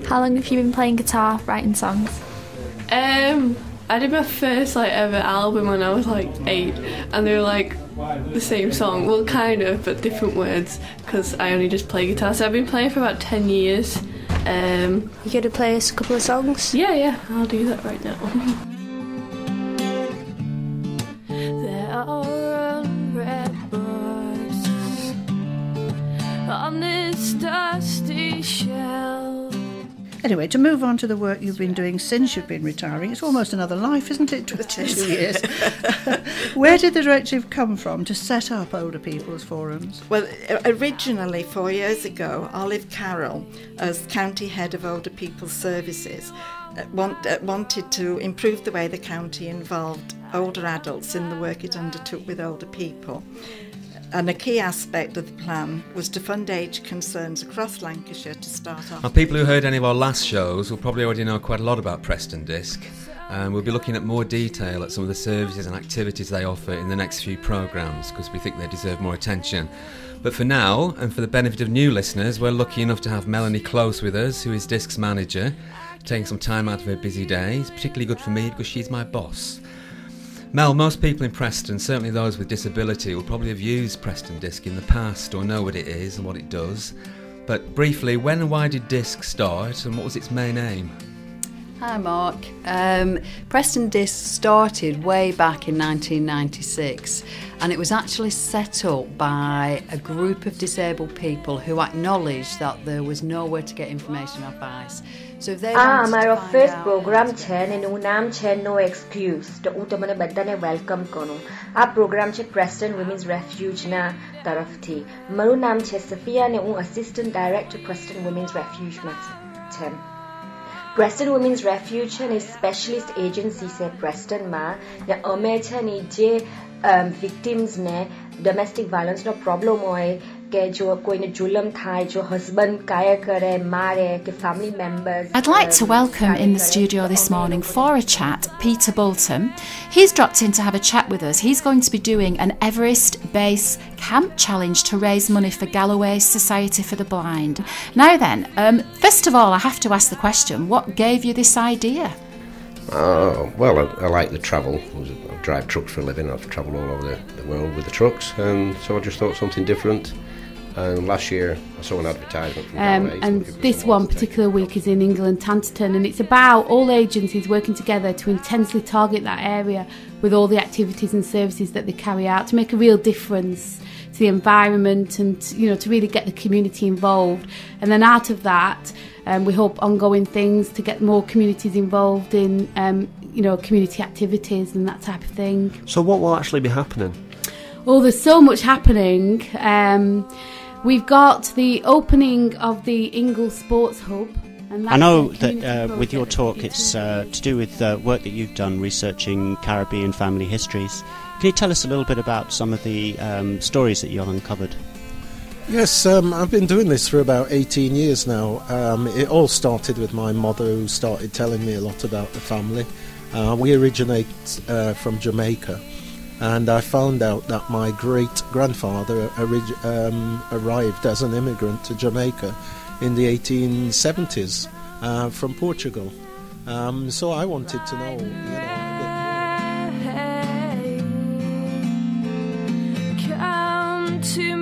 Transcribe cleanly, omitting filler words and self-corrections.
How long have you been playing guitar, writing songs? I did my first ever album when I was 8, and they were the same song, well kind of, but different words, because I only just play guitar. So I've been playing for about 10 years. You going to play us a couple of songs? Yeah, I'll do that right now. There are red books on this dusty shelf. Anyway, to move on to the work you've been doing since you've been retiring, it's almost another life, isn't it, 22 years? Where did the directive come from to set up older people's forums? Well, originally 4 years ago, Olive Carroll, as County Head of Older People's Services, wanted to improve the way the county involved older adults in the work it undertook with older people. And a key aspect of the plan was to fund age concerns across Lancashire to start off. Now, people who heard any of our last shows will probably already know quite a lot about Preston Disc. We'll be looking at more detail at some of the services and activities they offer in the next few programmes, because we think they deserve more attention. But for now, and for the benefit of new listeners, we're lucky enough to have Melanie Close with us, who is Disc's manager, taking some time out of her busy day. It's particularly good for me because she's my boss. Mel, most people in Preston, certainly those with disability, will probably have used Preston Disc in the past or know what it is and what it does. But briefly, when and why did Disc start and what was its main aim? Hi Mark. Preston Disc started way back in 1996, and it was actually set up by a group of disabled people who acknowledged that there was nowhere to get information or advice. So if they અમારો first programme છે ને એનું નામ છે નો excuse તો હું તમને બધાને વેલકમ કરું. આ પ્રોગ્રામ છે પ્રેસ્ટન વુમેન્સ રેફ્યુજના તરફથી. મારું નામ છે સફિયા ને હું અસિસ્ટન્ટ ડાયરેક્ટર પ્રેસ્ટન વુમેન્સ રેફ્યુજમાં છે. પ્રેસ્ટન વુમેન્સ રેફ્યુજ છે ને સ્પેશિયલિસ્ટ એજન્સી છે પ્રેસ્ટનમાં ને અમે છે ને જે વિક્ટિમ્સને ડોમેસ્ટિક વાયલન્સનો પ્રોબ્લેમ હોય કે જો કોઈને જુલમ થાય, જો હસબન્ડ કાય કરે, મારે કે family members. I'd like to welcome in the studio this morning for a chat Peter Bolton. He's dropped in to have a chat with us. He's going to be doing an Everest Base Camp Challenge to raise money for Galloway's Society for the Blind. Now then, first of all, I have to ask the question, what gave you this idea? Well, I like the travel. I drive trucks for a living. I've travelled all over the world with the trucks, and so I just thought something different. And last year I saw an advertisement from Galloway. And this one particular week is in England, Tanterton, and it's about all agencies working together to intensely target that area with all the activities and services that they carry out to make a real difference to the environment and to really get the community involved. And then out of that, we hope ongoing things to get more communities involved in community activities and that type of thing. So what will actually be happening? Oh, there's so much happening. We've got the opening of the Ingle Sports Hub. And I know that with your talk it's to do with work that you've done researching Caribbean family histories. Can you tell us a little bit about some of the stories that you've uncovered? Yes, I've been doing this for about 18 years now. It all started with my mother, who started telling me a lot about the family. We originate from Jamaica, and I found out that my great-grandfather arrived as an immigrant to Jamaica in the 1870s from Portugal. So I wanted to know, a bit more. Come to